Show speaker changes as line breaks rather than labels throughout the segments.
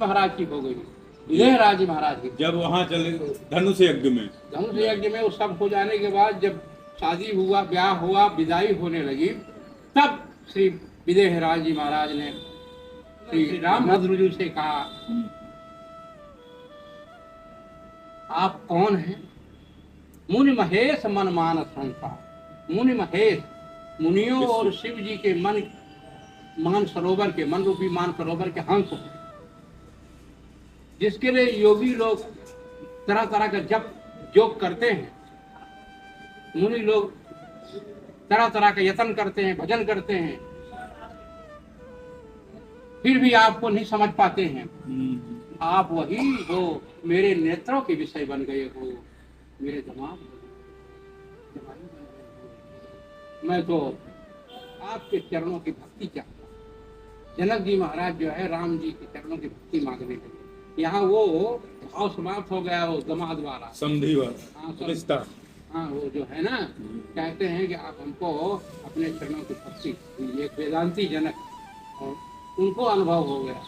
महाराज की हो गई, विदेहराज जी महाराज की।
जब वहाँ चले धनुष यज्ञ में
वो सब हो जाने के बाद जब शादी हुआ, ब्याह हुआ, विदाई होने लगी, तब श्री विदेहराज जी महाराज ने श्री रामभद्र जी से कहा, आप कौन हैं? मुनि महेश मन मानस संसार। मुनि महेश, मुनियों और शिव जी के मान सरोवर के, मन रूपी मान सरोवर के हंस, जिसके लिए योगी लोग तरह तरह का जप योग करते हैं, मुनि लोग तरह तरह का यत्न करते हैं, भजन करते हैं, फिर भी आपको नहीं समझ पाते हैं। आप वही हो, मेरे नेत्रों के विषय बन गए हो, मेरे दिमाग मैं तो आपके चरणों की भक्ति चाहता हूँ। जनक जी महाराज जो है राम जी के चरणों की भक्ति मांगने लगे। यहाँ वो भाव समाप्त हो गया, वो दमाद वाला
संधि वाला रिश्ता।
हाँ, वो जो है ना, कहते हैं कि आप हमको अपने चरणों की भक्ति, एक वेदांती जनक, और उनको अनुभव हो गया।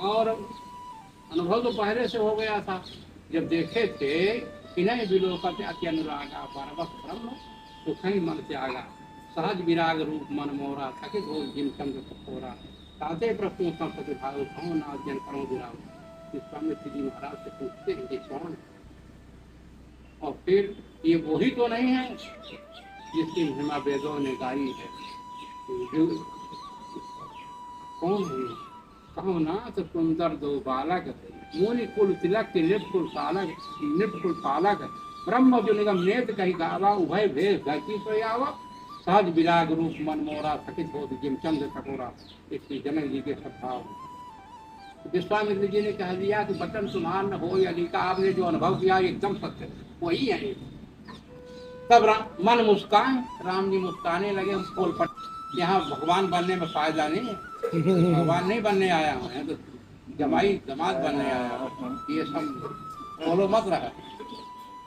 और अनुभव तो पहले से हो गया था, जब देखे थे इन्हें विलोकते अति अनुरागा, परवश ब्रह्म सुखई मन त्यागा, सहज विराग रूप मन मोरा, थके घोर जिन चंद्र सपोरा, ताते प्रश्नों प्रतिभाव नाजन करो विराम। विश्वामित्र जी महाराज से पूछते हैं कि कौन है? और फिर ये वही तो नहीं है जिसकी महिमा वेदों ने गाई है। कौन है? कहो नाथ सुंदर दो बालक, मुनि कुल तिलक के निपुल पालक, निपुल पालक, ब्रह्म जो निगम नेत कही गावा, उभय भेद धरती पर आवा, सहज विराग रूप मन मोरा, थकित हो जिम चंद्र टकोरा। इसकी जनक जी के सद्भाव। विश्वामित्र जी ने कह दिया कि बचन सुमान हो या लिखा, आपने जो अनुभव किया एकदम सत्य, वही है। तब मन मुस्कान, राम जी मुस्काने लगे। हम पोल पट, यहाँ भगवान बनने में फायदा नहीं है, भगवान नहीं बनने आया हूँ, तो जमाई दमाद बनने आया हूँ। ये सब बोलो मत रहा।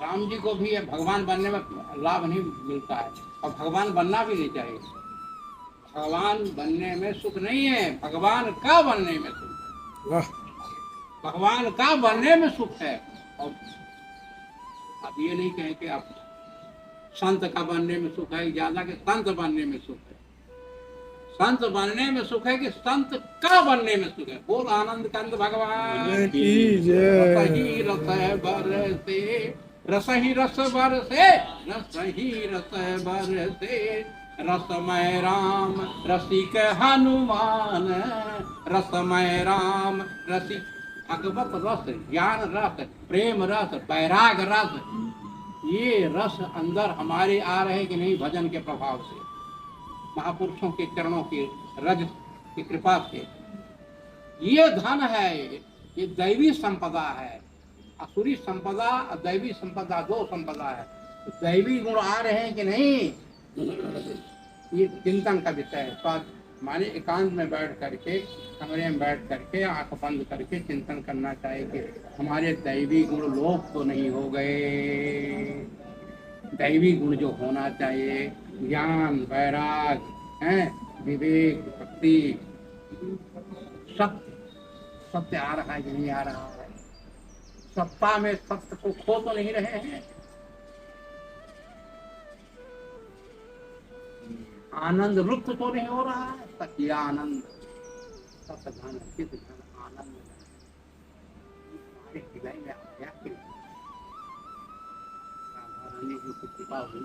राम जी को भी भगवान बनने में लाभ नहीं मिलता है, और भगवान बनना भी नहीं चाहिए। भगवान बनने में सुख नहीं है, भगवान का बनने में सुख है। भगवान का बनने में सुख है। और अब ये नहीं कहें कि आप संत का बनने में सुख है ज्यादा, कि संत बनने में सुख है। संत बनने में सुख है कि संत का बनने में सुख है। बोल आनंद कंद भगवान की जय। रसही रस बरसे, रसही रस बरसे, रसही रस बरसे, रसमय राम रसिक हनुमान, रसमय राम रसिक। भगवत रस, ज्ञान रस, प्रेम रस, वैराग रस, ये रस अंदर हमारे आ रहे कि नहीं भजन के प्रभाव से, महापुरुषों के चरणों की रज की कृपा से। ये धन है, ये दैवी संपदा है। असुरी संपदा और दैवी संपदा दो संपदा है। तो दैवी गुण आ रहे हैं कि नहीं, ये चिंतन का विषय है। तो माने एकांत में बैठ करके, कमरे में बैठ करके, आंख बंद करके चिंतन करना चाहिए कि हमारे दैवी गुण लोप तो नहीं हो गए। दैवी गुण जो होना चाहिए, ज्ञान, वैराग, विवेक, भक्ति, सत्य, सत्य आ रहा है कि नहीं आ रहा है? सत्ता में सत्य को खो तो नहीं रहे हैं। आनंद लुप्त तो नहीं हो रहा है। सत्य आनंद, सत्य धन, चित्त धन, आनंद हमारे हृदय में आ गया। रानी जी की कृपा हुई,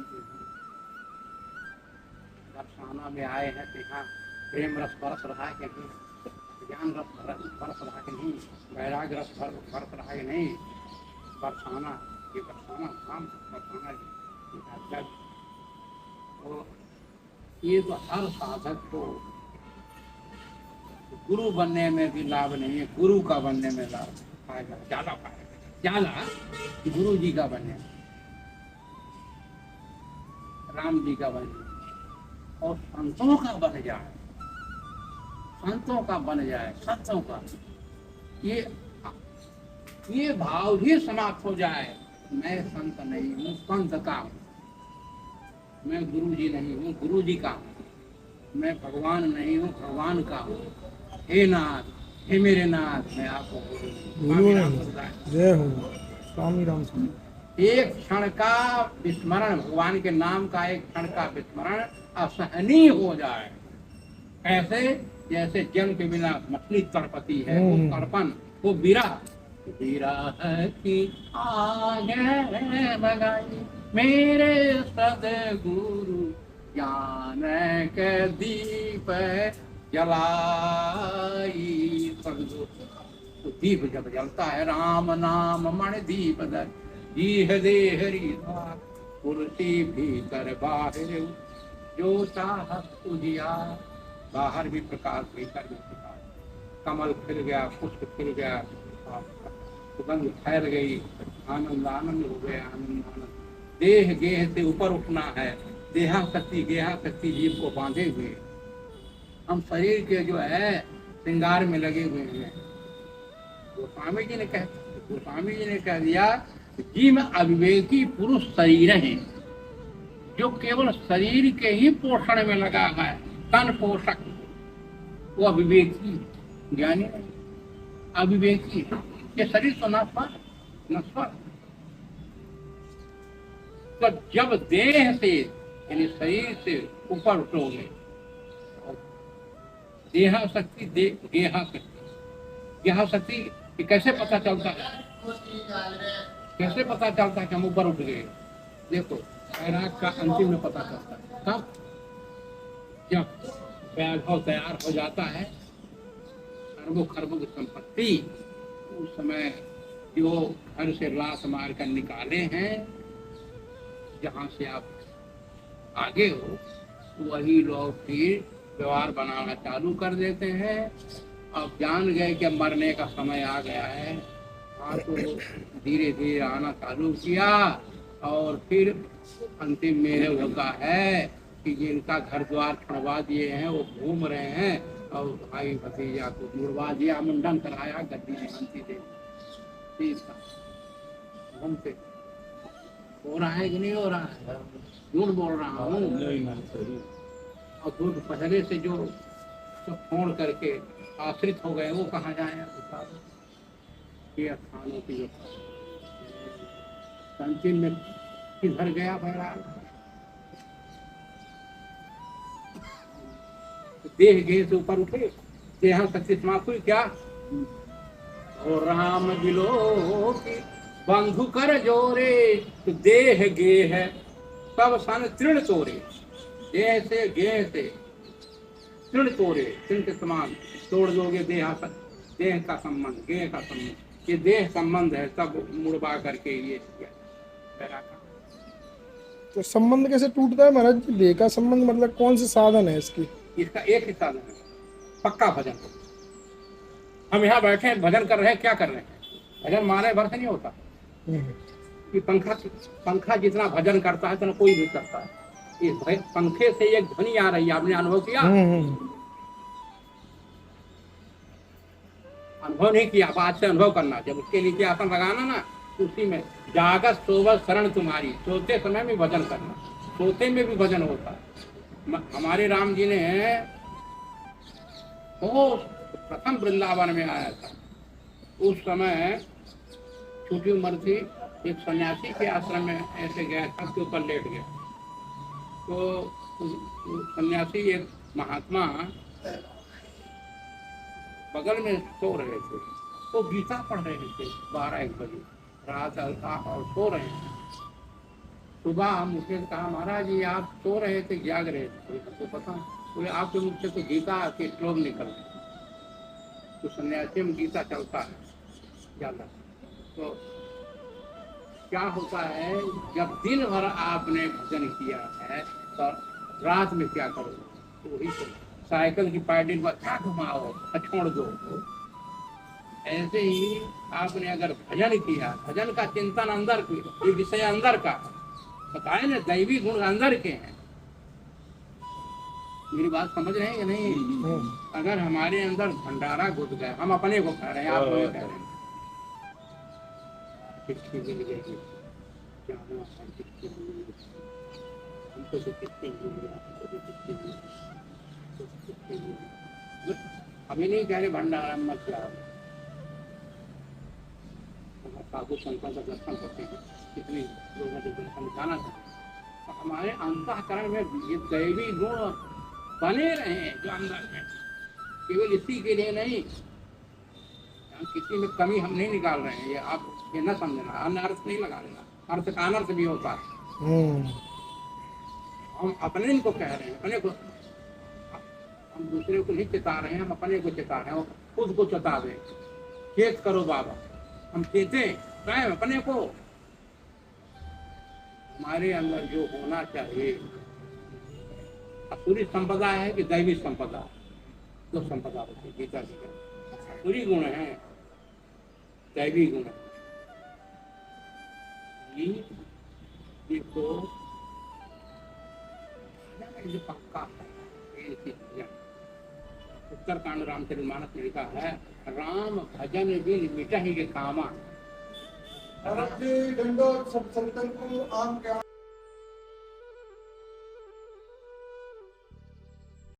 बरसाना में आए हैं तो यहाँ प्रेम रस बरस रहा है कि नहीं, ज्ञान रस बरस रहा है कि नहीं, वैराग रस बरस रहा है कि नहीं। बरसाना, ये बरसाना धाम, बरसाना जी। तो ये तो हर साधक को गुरु बनने में भी लाभ नहीं है, गुरु का बनने में लाभ फायदा ज्यादा, फायदा ज्यादा गुरु जी का बनने में, राम जी का बनने में, और संतों का बन जाए, संतों का बन जाए, संतों का ये भाव ही समाप्त हो जाए। मैं संत नहीं हूँ, संत का हूँ। मैं गुरु जी नहीं हूँ, गुरु जी का हूँ। मैं भगवान नहीं हूँ, भगवान का हूँ। हे नाथ, हे मेरे नाथ मैं आपको
बोलो जय हो स्वामी राम स्वामी।
एक क्षण का विस्मरण, भगवान के नाम का एक क्षण का विस्मरण असहनीय हो जाए। ऐसे जैसे जल के बिना मछली तड़पती है, वो तड़पन, वो विरह, विरह की आगे लगाई मेरे सदगुरु ज्ञान के दीप जलाई। तो दीप जब जलता है, राम नाम मण दीप दर जीह दे हरि द्वार, कुर्सी भीतर बाहर जो चाहत उजिया। बाहर भी प्रकाश, भीतर भी प्रकाश, कमल खिल गया, पुष्प खिल गया, सुगंध फैल गई, आनंद आनंद हो गया, आनंद आनंद। देह गेह से ऊपर उठना है, देहाशक्ति गेहाशक्ति जीव को बांधे हुए हम शरीर के जो है श्रृंगार में लगे हुए हैं। गोस्वामी जी ने कह दिया, जीव अविवेकी पुरुष शरीर है, जो केवल शरीर के ही पोषण में लगा है, तन पोषक, वो अविवेकी ज्ञानी नहीं, अविवेकी। ये शरीर तो नश्वर। तो जब देह से यानी शरीर से ऊपर उठोगे, देहाशक्ति गेहाशक्ति कैसे पता चलता है? कैसे पता चलता है कि हम ऊपर उठ गए? देखो, तैराक का अंतिम में पता चलता है कब? जब वैभव तैयार हो जाता है, अरबों खरबों की संपत्ति, उस समय जो घर से लात मार कर निकाले हैं, जहां से आप आगे हो, वही लोग फिर व्यवहार बनाना चालू कर देते हैं। अब जान गए कि मरने का समय आ गया है, हाँ, तो धीरे धीरे आना चालू किया। और फिर अंतिम में होता है कि जिनका घर द्वार छुड़वा दिए हैं, वो घूम रहे हैं, और भाई भतीजा को मुड़वा दिया, मुंडन कराया, गद्दी में हंसी दे घूमते। हो रहा है कि नहीं हो रहा है? झूठ बोल रहा हूँ। और दूध पहले से जो छोड़ करके आश्रित हो गए, वो कहाँ जाए? ये स्थानों की जो अंतिम में किधर गया बहराल? देह गेह से ऊपर उठे, देहा शक्ति समाप्त हुई क्या? और राम बिलो की बंधु कर जोरे, तो देह गेह सब सन तृण तोरे। देह से गेह से तृण तोरे, तृण के समान तोड़ दोगे देह का संबंध, गेह का संबंध। ये देह संबंध है, सब मुड़वा करके ये किया।
तो संबंध कैसे टूटता है महाराज जी? देह का संबंध मतलब कौन से साधन है इसकी?
इसका एक ही साधन है, पक्का भजन। हम यहाँ बैठे हैं, भजन कर रहे हैं, क्या कर रहे हैं? भजन मारे भर से नहीं होता कि पंखा जितना भजन करता है, तो कोई भी करता है। इस पंखे से एक ध्वनि आ रही है, आपने अनुभव किया? अनुभव नहीं किया, आज से अनुभव करना। जब उसके नीचे आसन लगाना ना, उसी में जागत सोवत शरण तुम्हारी, सोते समय में भजन करना, सोते में भी भजन होता है। हमारे राम जी ने वो प्रथम वृंदावन में आया था, उस समय छोटी उम्र थी, एक सन्यासी के आश्रम में ऐसे गया था, उसके ऊपर लेट गया। तो सन्यासी एक महात्मा बगल में सो रहे थे, वो गीता पढ़ रहे थे 12-1 बजे रात और सो रहे हैं। सुबह मुझे कहा, महाराज जी आप सो रहे थे, जाग रहे थे? तो पता बोले, आपके मुख से तो गीता के श्लोक निकल रहे। तो सन्यासी में गीता चलता है ज्यादा। तो क्या होता है, जब दिन भर आपने भजन किया है, तो रात में क्या करोगे? तो वही तो साइकिल की पैडल बच्चा घुमाओ, छोड़ दो। ऐसे ही आपने अगर भजन किया, भजन का चिंतन अंदर की, ये विषय अंदर का बताए ना, दैवी गुण अंदर के हैं। मेरी बात समझ रहे हैं कि नहीं? अगर हमारे अंदर भंडारा घुस गया, हम अपने को कह रहे हैं, आप मुझे कह रहे हैं, चिट्ठी मिल गई, हमको तो चिट्ठी मिल गया, अभी नहीं कह रहे भंडारा मत जाओ, साधु संतों का दर्शन करते हैं, कितनी लोगों को दर्शन जाना था, तो हमारे अंतःकरण में ये दैवी गुण बने रहे हैं जो अंदर में, केवल इसी के लिए नहीं, किसी में कमी हम नहीं निकाल रहे हैं, ये आप ये न समझना, अन्य अर्थ नहीं लगा लेना, अर्थ का अनर्थ भी होता है। हम अपने इनको कह रहे हैं, अपने को, हम दूसरे को नहीं चिता रहे हैं, हम अपने को चिता रहे हैं, खुद को चिता दें, चेत करो बाबा, हम चेते स्वयं अपने को, हमारे अंदर जो होना चाहिए, असुरी संपदा है कि दैवी संपदा, दो संपदा होती है गीता जी का, असुरी गुण है, दैवी गुण है, ये तो जो पक्का है। उत्तरकांड रामचरितमानस में लिखा है, राम भजन बिन मिटहि के कामा।
दंडोत सब संतन को आम के